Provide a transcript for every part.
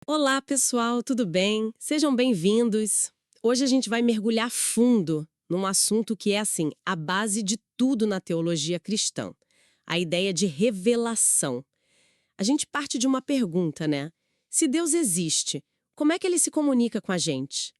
Olá, pessoal, tudo bem? Sejam bem-vindos. Hoje a gente vai mergulhar fundo num assunto que é, assim, a base de tudo na teologia cristã. A ideia de revelação. A gente parte de uma pergunta, né? Se Deus existe, como é que ele se comunica com a gente?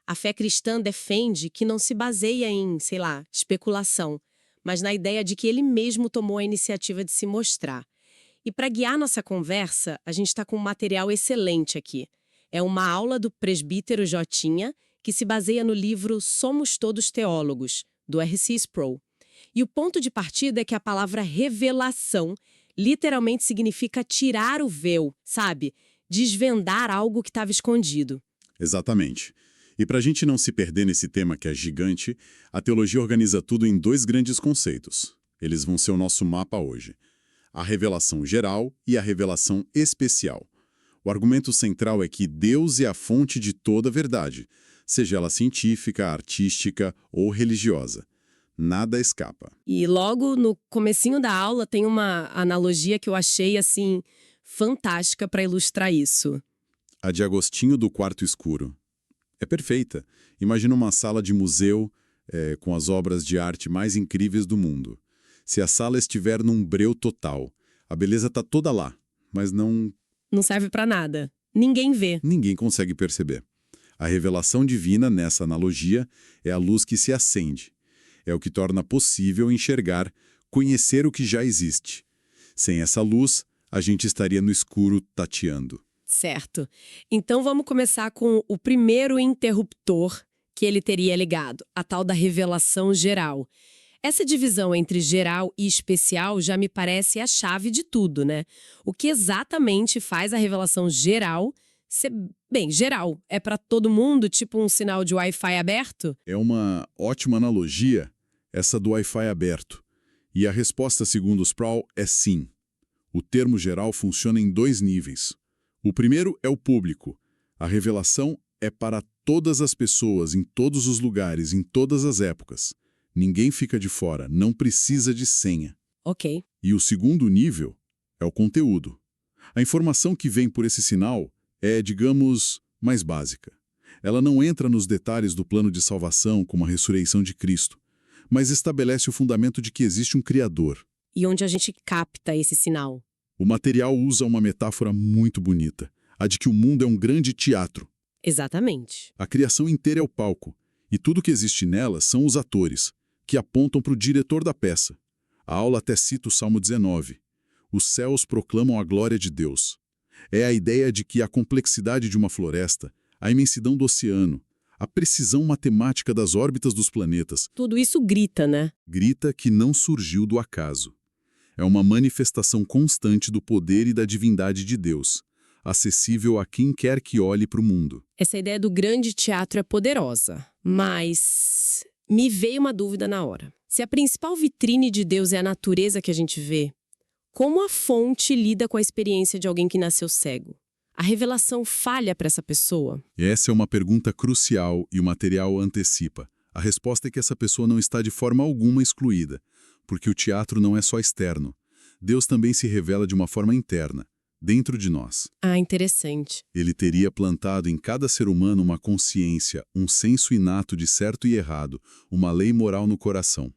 A fé cristã defende que não se baseia em, sei lá, especulação, mas na ideia de que ele mesmo tomou a iniciativa de se mostrar. E para guiar nossa conversa, a gente está com um material excelente aqui. É uma aula do presbítero Jotinha, que se baseia no livro Somos Todos Teólogos, do R.C. Sproul. E o ponto de partida é que a palavra revelação literalmente significa tirar o véu, sabe? Desvendar algo que estava escondido. Exatamente. E para a gente não se perder nesse tema que é gigante, a teologia organiza tudo em dois grandes conceitos. Eles vão ser o nosso mapa hoje: a revelação geral e a revelação especial. O argumento central é que Deus é a fonte de toda verdade, seja ela científica, artística ou religiosa. Nada escapa. E logo no comecinho da aula tem uma analogia que eu achei, assim, fantástica para ilustrar isso. A de Agostinho do Quarto Escuro. É perfeita. Imagina uma sala de museu com as obras de arte mais incríveis do mundo. Se a sala estiver num breu total, a beleza está toda lá, mas Não serve para nada. Ninguém vê. ninguém consegue perceber. A revelação divina, nessa analogia, é a luz que se acende. É o que torna possível enxergar, conhecer o que já existe. Sem essa luz, a gente estaria no escuro tateando. Certo. Então vamos começar com o primeiro interruptor que ele teria ligado, a tal da revelação geral. Essa divisão entre geral e especial já me parece a chave de tudo, né? O que exatamente faz a revelação geral ser, bem, geral? É para todo mundo, tipo um sinal de Wi-Fi aberto? É uma ótima analogia essa do Wi-Fi aberto. E a resposta, segundo Sproul, é sim. O termo geral funciona em dois níveis. O primeiro é o público. A revelação é para todas as pessoas, em todos os lugares, em todas as épocas. Ninguém fica de fora, não precisa de senha. Ok. E o segundo nível é o conteúdo. A informação que vem por esse sinal é, digamos, mais básica. Ela não entra nos detalhes do plano de salvação, como a ressurreição de Cristo, mas estabelece o fundamento de que existe um Criador. E onde a gente capta esse sinal? O material usa uma metáfora muito bonita, a de que o mundo é um grande teatro. Exatamente. A criação inteira é o palco, e tudo que existe nela são os atores, que apontam para o diretor da peça. A aula até cita o Salmo 19. Os céus proclamam a glória de Deus. É a ideia de que a complexidade de uma floresta, a imensidão do oceano, a precisão matemática das órbitas dos planetas, Tudo isso grita, né? grita que não surgiu do acaso. É uma manifestação constante do poder e da divindade de Deus, acessível a quem quer que olhe para o mundo. Essa ideia do grande teatro é poderosa, mas me veio uma dúvida na hora. Se a principal vitrine de Deus é a natureza que a gente vê, como a fonte lida com a experiência de alguém que nasceu cego? A revelação falha para essa pessoa? Essa é uma pergunta crucial e o material antecipa. A resposta é que essa pessoa não está de forma alguma excluída, porque o teatro não é só externo. Deus também se revela de uma forma interna, dentro de nós. Ah, interessante. Ele teria plantado em cada ser humano uma consciência, um senso inato de certo e errado, uma lei moral no coração.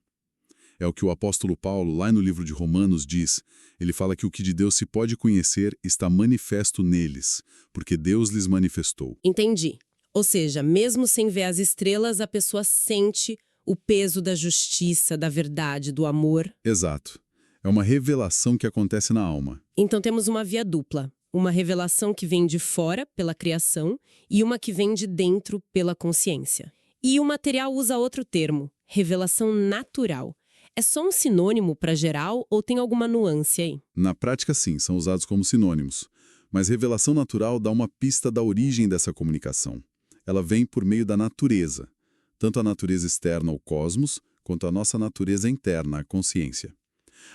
É o que o apóstolo Paulo, lá no livro de Romanos, diz. Ele fala que o que de Deus se pode conhecer está manifesto neles, porque Deus lhes manifestou. Entendi. Ou seja, mesmo sem ver as estrelas, a pessoa sente o peso da justiça, da verdade, do amor. Exato. É uma revelação que acontece na alma. Então temos uma via dupla. Uma revelação que vem de fora, pela criação, e uma que vem de dentro, pela consciência. E o material usa outro termo, revelação natural. É só um sinônimo para geral ou tem alguma nuance aí? Na prática, sim, são usados como sinônimos. Mas revelação natural dá uma pista da origem dessa comunicação. Ela vem por meio da natureza. Tanto a natureza externa, o cosmos, quanto a nossa natureza interna, a consciência.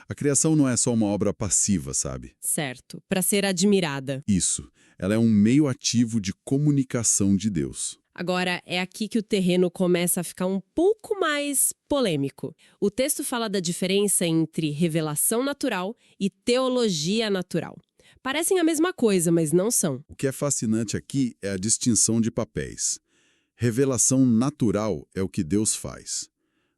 A criação não é só uma obra passiva, sabe? Certo, para ser admirada. Isso. Ela é um meio ativo de comunicação de Deus. Agora, é aqui que o terreno começa a ficar um pouco mais polêmico. O texto fala da diferença entre revelação natural e teologia natural. Parecem a mesma coisa, mas não são. O que é fascinante aqui é a distinção de papéis. Revelação natural é o que Deus faz.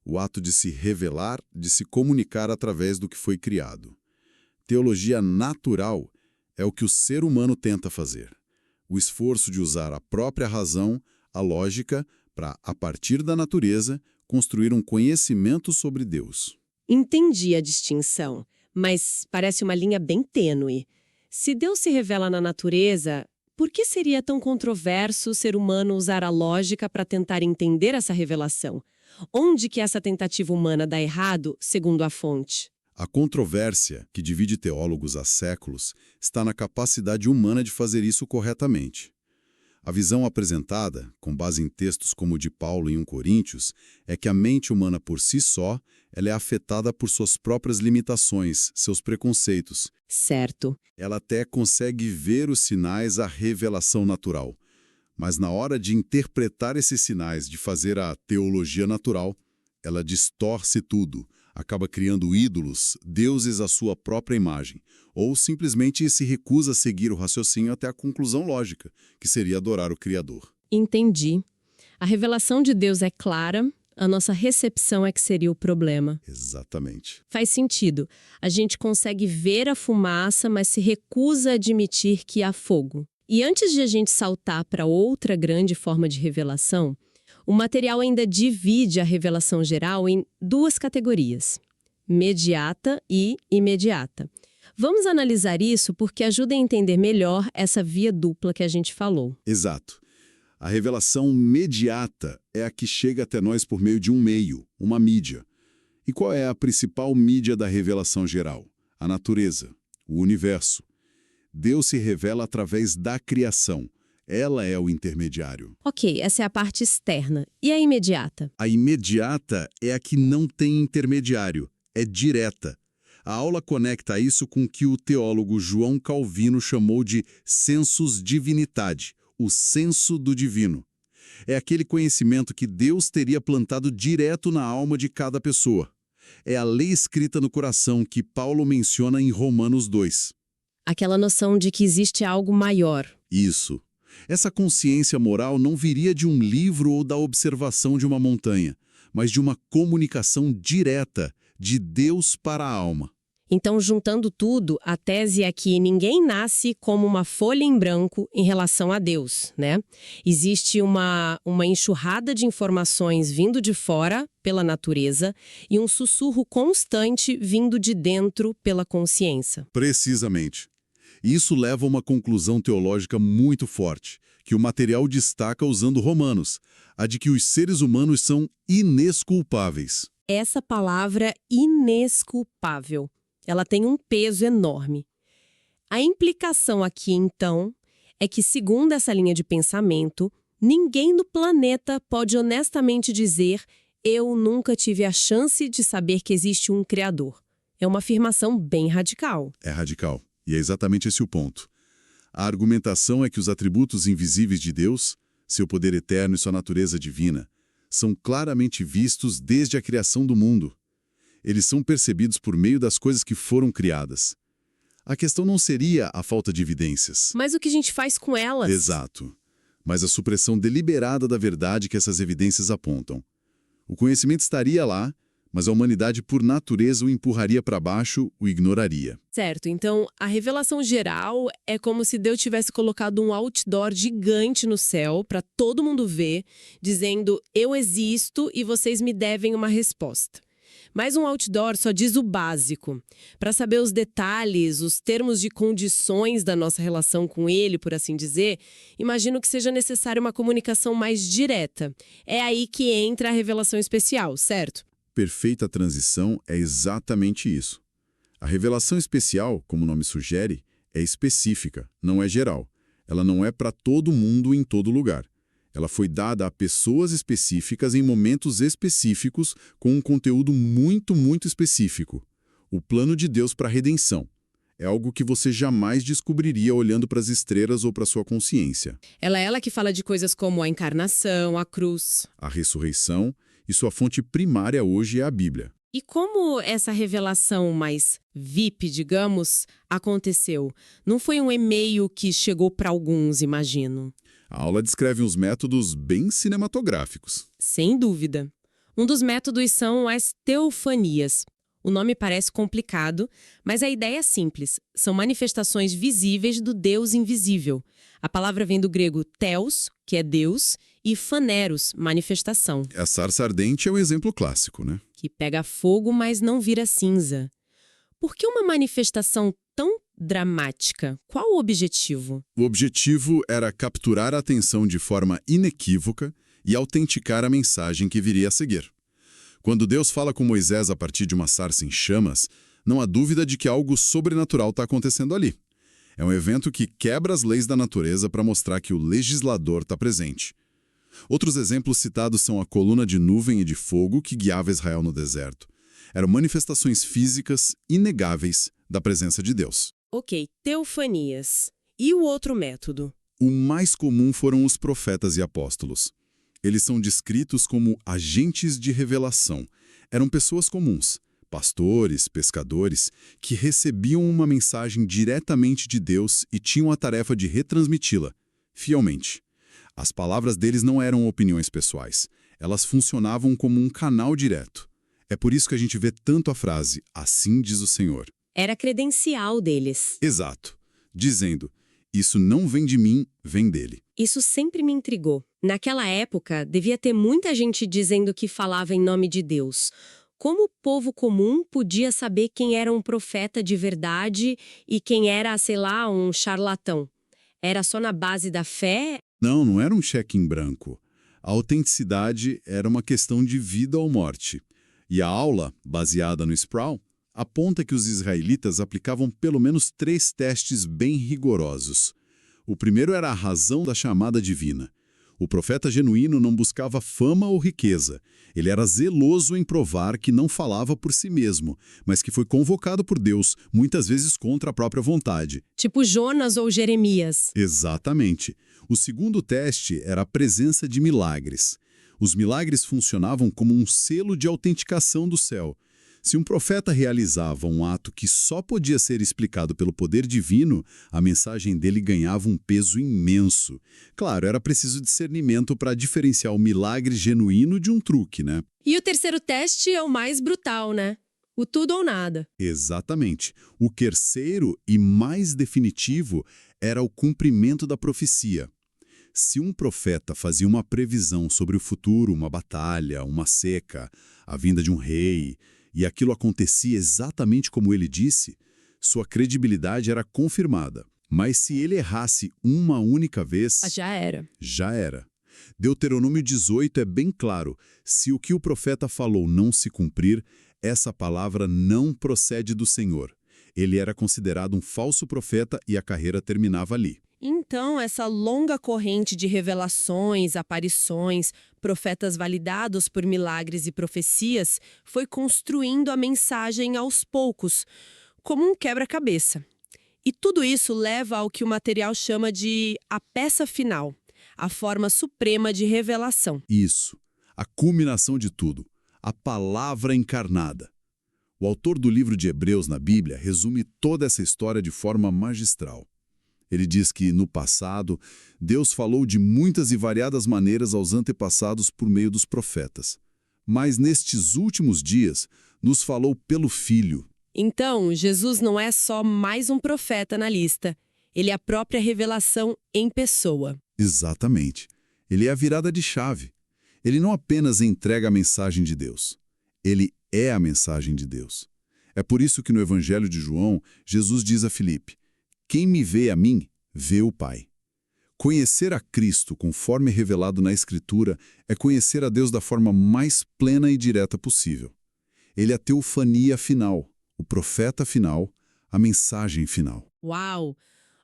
O ato de se revelar, de se comunicar através do que foi criado. Teologia natural é o que o ser humano tenta fazer. O esforço de usar a própria razão, a lógica, para, a partir da natureza, construir um conhecimento sobre Deus. Entendi a distinção, mas parece uma linha bem tênue. Se Deus se revela na natureza, por que seria tão controverso o ser humano usar a lógica para tentar entender essa revelação? Onde que essa tentativa humana dá errado, segundo a fonte? A controvérsia, que divide teólogos há séculos, está na capacidade humana de fazer isso corretamente. A visão apresentada, com base em textos como o de Paulo em 1 Coríntios, é que a mente humana por si só, ela é afetada por suas próprias limitações, seus preconceitos. Certo. Ela até consegue ver os sinais da revelação natural. Mas na hora de interpretar esses sinais, de fazer a teologia natural, ela distorce tudo, acaba criando ídolos, deuses à sua própria imagem, ou simplesmente se recusa a seguir o raciocínio até a conclusão lógica, que seria adorar o Criador. Entendi. A revelação de Deus é clara, a nossa recepção é que seria o problema. Exatamente. Faz sentido. A gente consegue ver a fumaça, mas se recusa a admitir que há fogo. E antes de a gente saltar para outra grande forma de revelação, o material ainda divide a revelação geral em duas categorias, mediata e imediata. Vamos analisar isso porque ajuda a entender melhor essa via dupla que a gente falou. Exato. A revelação mediata é a que chega até nós por meio de um meio, uma mídia. E qual é a principal mídia da revelação geral? A natureza, o universo. Deus se revela através da criação. Ela é o intermediário. Ok, essa é a parte externa. E a imediata? A imediata é a que não tem intermediário, é direta. A aula conecta isso com o que o teólogo João Calvino chamou de sensus divinitatis, o senso do divino. É aquele conhecimento que Deus teria plantado direto na alma de cada pessoa. É a lei escrita no coração que Paulo menciona em Romanos 2. Aquela noção de que existe algo maior. Isso. Essa consciência moral não viria de um livro ou da observação de uma montanha, mas de uma comunicação direta de Deus para a alma. Então, juntando tudo, a tese é que ninguém nasce como uma folha em branco em relação a Deus, né? Existe uma enxurrada de informações vindo de fora, pela natureza, e um sussurro constante vindo de dentro, pela consciência. Precisamente. Isso leva a uma conclusão teológica muito forte, que o material destaca usando Romanos, a de que os seres humanos são inesculpáveis. Essa palavra inesculpável, ela tem um peso enorme. A implicação aqui, então, é que, segundo essa linha de pensamento, ninguém no planeta pode honestamente dizer eu nunca tive a chance de saber que existe um Criador. É uma afirmação bem radical. É radical. E é exatamente esse o ponto. A argumentação é que os atributos invisíveis de Deus, seu poder eterno e sua natureza divina, são claramente vistos desde a criação do mundo. Eles são percebidos por meio das coisas que foram criadas. A questão não seria a falta de evidências. Mas o que a gente faz com elas? Exato. Mas a supressão deliberada da verdade que essas evidências apontam. O conhecimento estaria lá, mas a humanidade, por natureza, o empurraria para baixo, o ignoraria. Certo, então a revelação geral é como se Deus tivesse colocado um outdoor gigante no céu para todo mundo ver, dizendo eu existo e vocês me devem uma resposta. Mas um outdoor só diz o básico. Para saber os detalhes, os termos de condições da nossa relação com ele, por assim dizer, imagino que seja necessária uma comunicação mais direta. É aí que entra a revelação especial, certo? Perfeita transição é exatamente isso. A revelação especial, como o nome sugere, é específica, não é geral. Ela não é para todo mundo em todo lugar. Ela foi dada a pessoas específicas em momentos específicos com um conteúdo muito, muito específico. O plano de Deus para a redenção. É algo que você jamais descobriria olhando para as estrelas ou para sua consciência. Ela que fala de coisas como a encarnação, a cruz. A ressurreição, e sua fonte primária hoje é a Bíblia. E como essa revelação mais VIP, digamos, aconteceu? Não foi um e-mail que chegou para alguns, imagino. A aula descreve uns métodos bem cinematográficos. Sem dúvida. Um dos métodos são as teofanias. O nome parece complicado, mas a ideia é simples. São manifestações visíveis do Deus invisível. A palavra vem do grego theos, que é Deus, e phaneros, manifestação, A sarça ardente é um exemplo clássico, né? que pega fogo, mas não vira cinza. Por que uma manifestação tão dramática? Qual o objetivo? O objetivo era capturar a atenção de forma inequívoca e autenticar a mensagem que viria a seguir. Quando Deus fala com Moisés a partir de uma sarça em chamas, não há dúvida de que algo sobrenatural está acontecendo ali. É um evento que quebra as leis da natureza para mostrar que o legislador está presente. Outros exemplos citados são a coluna de nuvem e de fogo que guiava Israel no deserto. Eram manifestações físicas inegáveis da presença de Deus. Ok, teofanias. E o outro método? O mais comum foram os profetas e apóstolos. Eles são descritos como agentes de revelação. Eram pessoas comuns, pastores, pescadores, que recebiam uma mensagem diretamente de Deus e tinham a tarefa de retransmiti-la, fielmente. As palavras deles não eram opiniões pessoais. Elas funcionavam como um canal direto. É por isso que a gente vê tanto a frase, assim diz o Senhor. Era credencial deles. Exato. Dizendo, isso não vem de mim, vem dele. Isso sempre me intrigou. Naquela época, devia ter muita gente dizendo que falava em nome de Deus. Como o povo comum podia saber quem era um profeta de verdade e quem era, sei lá, um charlatão? Era só na base da fé? Não era um cheque em branco. A autenticidade era uma questão de vida ou morte. E a aula, baseada no Sproul, aponta que os israelitas aplicavam pelo menos 3 testes bem rigorosos. O primeiro era a razão da chamada divina. O profeta genuíno não buscava fama ou riqueza. Ele era zeloso em provar que não falava por si mesmo, mas que foi convocado por Deus, muitas vezes contra a própria vontade. Tipo Jonas ou Jeremias. Exatamente. O segundo teste era a presença de milagres. Os milagres funcionavam como um selo de autenticação do céu. Se um profeta realizava um ato que só podia ser explicado pelo poder divino, a mensagem dele ganhava um peso imenso. Claro, era preciso discernimento para diferenciar o milagre genuíno de um truque, né? E o terceiro teste é o mais brutal, né? O tudo ou nada. Exatamente. O terceiro e mais definitivo era o cumprimento da profecia. Se um profeta fazia uma previsão sobre o futuro, uma batalha, uma seca, a vinda de um rei, e aquilo acontecia exatamente como ele disse, sua credibilidade era confirmada. Mas se ele errasse uma única vez, Já era. já era. Deuteronômio 18 é bem claro: se o que o profeta falou não se cumprir, essa palavra não procede do Senhor. Ele era considerado um falso profeta e a carreira terminava ali. Então, essa longa corrente de revelações, aparições, profetas validados por milagres e profecias foi construindo a mensagem aos poucos, como um quebra-cabeça. E tudo isso leva ao que o material chama de a peça final, a forma suprema de revelação. Isso, a culminação de tudo, a palavra encarnada. O autor do livro de Hebreus na Bíblia resume toda essa história de forma magistral. Ele diz que, no passado, Deus falou de muitas e variadas maneiras aos antepassados por meio dos profetas. Mas nestes últimos dias, nos falou pelo Filho. Então, Jesus não é só mais um profeta na lista. Ele é a própria revelação em pessoa. Exatamente. Ele é a virada de chave. Ele não apenas entrega a mensagem de Deus. Ele é a mensagem de Deus. É por isso que no Evangelho de João, Jesus diz a Filipe: quem me vê a mim, vê o Pai. Conhecer a Cristo, conforme revelado na Escritura, é conhecer a Deus da forma mais plena e direta possível. Ele é a teofania final, o profeta final, a mensagem final. Uau!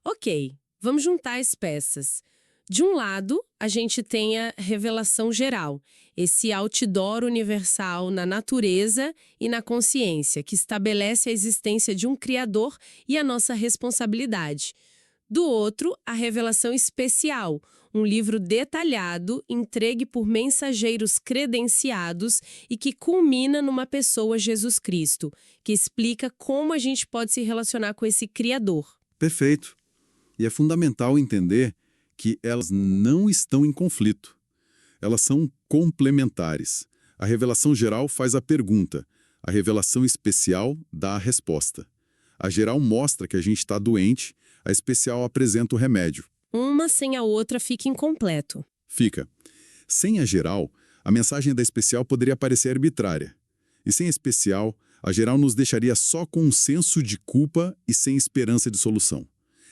Ok, vamos juntar as peças. De um lado, a gente tem a revelação geral, esse outdoor universal na natureza e na consciência, que estabelece a existência de um Criador e a nossa responsabilidade. Do outro, a revelação especial, um livro detalhado, entregue por mensageiros credenciados e que culmina numa pessoa, Jesus Cristo, que explica como a gente pode se relacionar com esse Criador. Perfeito. E é fundamental entender que elas não estão em conflito. Elas são complementares. A revelação geral faz a pergunta, a revelação especial dá a resposta. A geral mostra que a gente está doente, a especial apresenta o remédio. Uma sem a outra fica incompleto. Fica. Sem a geral, a mensagem da especial poderia parecer arbitrária. E sem a especial, a geral nos deixaria só com um senso de culpa e sem esperança de solução.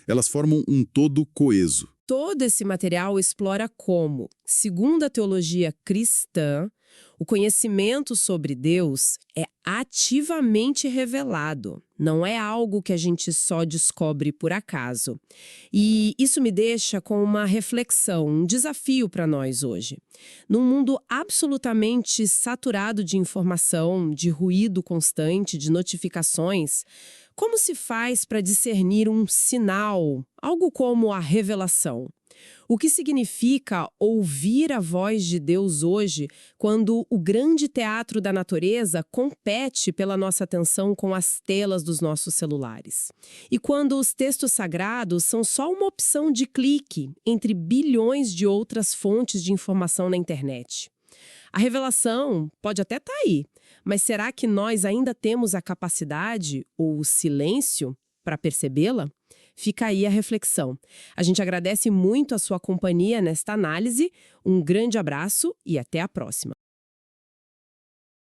Elas formam um todo coeso. Todo esse material explora como, segundo a teologia cristã, o conhecimento sobre Deus é ativamente revelado. Não é algo que a gente só descobre por acaso. E isso me deixa com uma reflexão, um desafio para nós hoje. Num mundo absolutamente saturado de informação, de ruído constante, de notificações, como se faz para discernir um sinal, algo como a revelação? O que significa ouvir a voz de Deus hoje quando o grande teatro da natureza compete pela nossa atenção com as telas dos nossos celulares? E quando os textos sagrados são só uma opção de clique entre bilhões de outras fontes de informação na internet? A revelação pode até estar aí, mas será que nós ainda temos a capacidade ou o silêncio para percebê-la? Fica aí a reflexão. A gente agradece muito a sua companhia nesta análise, um grande abraço e até a próxima.